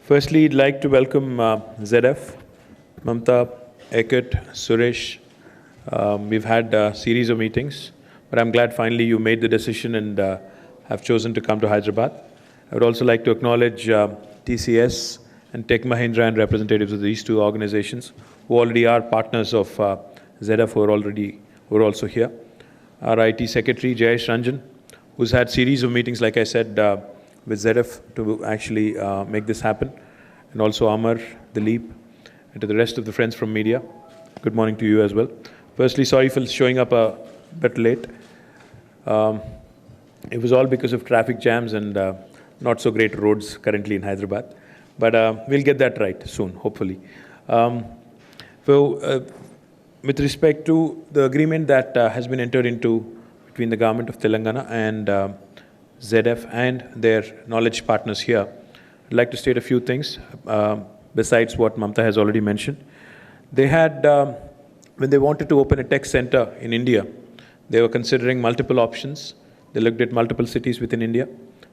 Firstly, I'd like to welcome ZF, Mamta, Ekut, Suresh. We've had a series of meetings, but I'm glad finally you made the decision and have chosen to come to Hyderabad. I would also like to acknowledge TCS and Tech Mahindra and representatives of these two organizations who already are partners of ZF who are also here. Our IT Secretary, Jayesh Ranjan, who's had series of meetings, like I said, with ZF to actually make this happen. And also Amar, Dilip, and to the rest of the friends from media. Good morning to you as well. Firstly, sorry for showing up a bit late. It was all because of traffic jams and not so great roads currently in Hyderabad. But we'll get that right soon, hopefully. With respect to the agreement that has been entered into between the government of Telangana and ZF and their knowledge partners here, I'd like to state a few things besides what Mamta has already mentioned. They had, when they wanted to open a tech center in India, they were considering multiple options. They looked at multiple cities within India.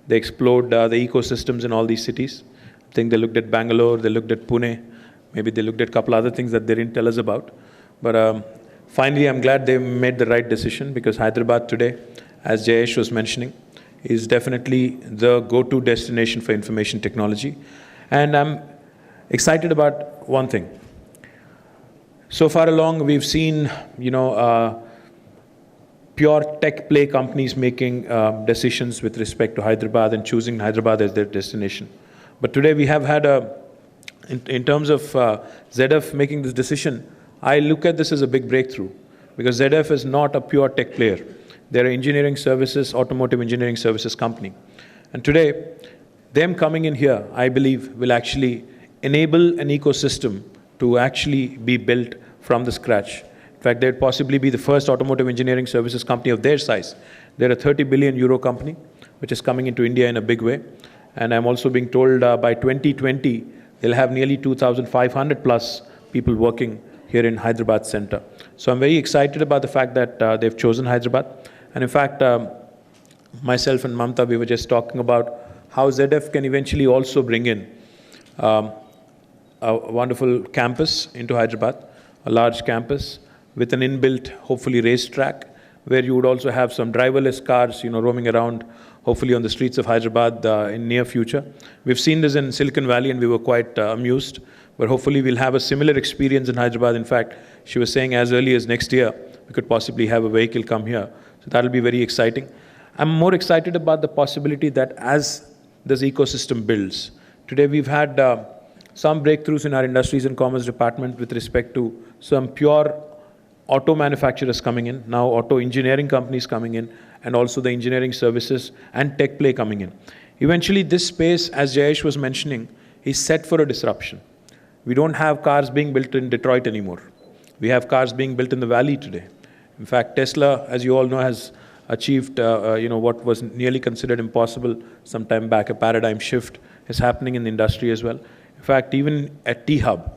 They explored the ecosystems in all these cities. I think they looked at Bangalore, they looked at Pune, maybe they looked at a couple other things that they didn't tell us about. But finally, I'm glad they made the right decision because Hyderabad today, as Jayesh was mentioning, is definitely the go-to destination for information technology. And I'm excited about one thing. So far along, we've seen, pure tech play companies making decisions with respect to Hyderabad and choosing Hyderabad as their destination. But today we have had in terms of ZF making this decision, I look at this as a big breakthrough because ZF is not a pure tech player. They're an engineering services, automotive engineering services company. And today, them coming in here, I believe, will actually enable an ecosystem to actually be built from the scratch. In fact, they'd possibly be the first automotive engineering services company of their size. They're a 30 billion euro company, which is coming into India in a big way. And I'm also being told by 2020, they'll have nearly 2,500 plus people working here in Hyderabad center. So I'm very excited about the fact that they've chosen Hyderabad. And in fact, myself and Mamta, we were just talking about how ZF can eventually also bring in a wonderful campus into Hyderabad, a large campus with an inbuilt, hopefully, racetrack, where you would also have some driverless cars, roaming around, hopefully on the streets of Hyderabad in near future. We've seen this in Silicon Valley and we were quite amused, but hopefully we'll have a similar experience in Hyderabad. In fact, she was saying as early as next year, we could possibly have a vehicle come here. So that'll be very exciting. I'm more excited about the possibility that as this ecosystem builds, today we've had some breakthroughs in our Industries and Commerce department with respect to some pure auto manufacturers coming in, now auto engineering companies coming in, and also the engineering services and tech play coming in. Eventually this space, as Jayesh was mentioning, is set for a disruption. We don't have cars being built in Detroit anymore. We have cars being built in the valley today. In fact, Tesla, as you all know, has achieved what was nearly considered impossible some time back. A paradigm shift is happening in the industry as well. In fact, even at T-Hub,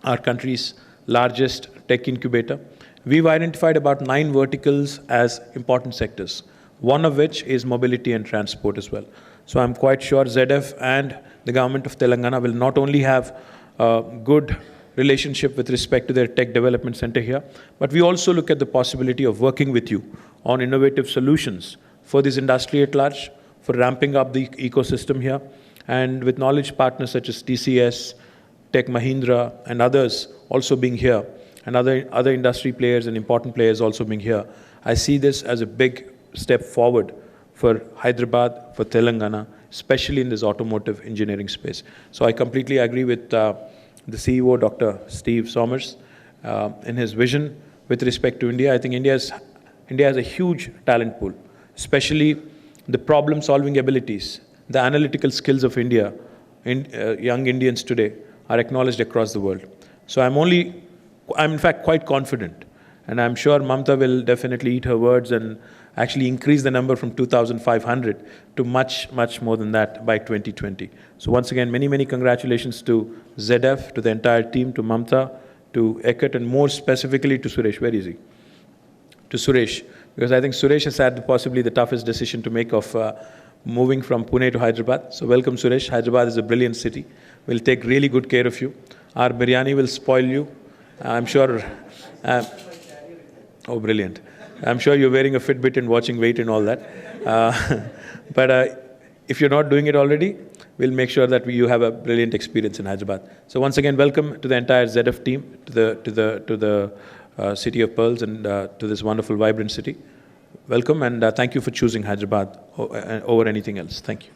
our country's largest tech incubator, we've identified about 9 verticals as important sectors, one of which is mobility and transport as well. So I'm quite sure ZF and the government of Telangana will not only have a good relationship with respect to their tech development center here, but we also look at the possibility of working with you on innovative solutions for this industry at large, for ramping up the ecosystem here, and with knowledge partners such as TCS, Tech Mahindra, and others also being here, and other industry players and important players also being here. I see this as a big step forward for Hyderabad, for Telangana, especially in this automotive engineering space. So I completely agree with the CEO, Dr. Steve Sommers, in his vision with respect to India. I think India has a huge talent pool, especially the problem-solving abilities, the analytical skills of India. Young Indians today are acknowledged across the world. So I'm in fact quite confident, and I'm sure Mamta will definitely eat her words and actually increase the number from 2,500 to much, much more than that by 2020. So once again, many, many congratulations to ZF, to the entire team, to Mamta, to Ekut, and more specifically to Suresh. Where is he? To Suresh, because I think Suresh has had possibly the toughest decision to make of moving from Pune to Hyderabad. So welcome, Suresh. Hyderabad is a brilliant city. We'll take really good care of you. Our biryani will spoil you. I'm sure. Oh, brilliant. I'm sure you're wearing a Fitbit and watching weight and all that. But if you're not doing it already, we'll make sure that you have a brilliant experience in Hyderabad. So once again, welcome to the entire ZF team, to the city of pearls, and to this wonderful, vibrant city. Welcome, and thank you for choosing Hyderabad over anything else. Thank you.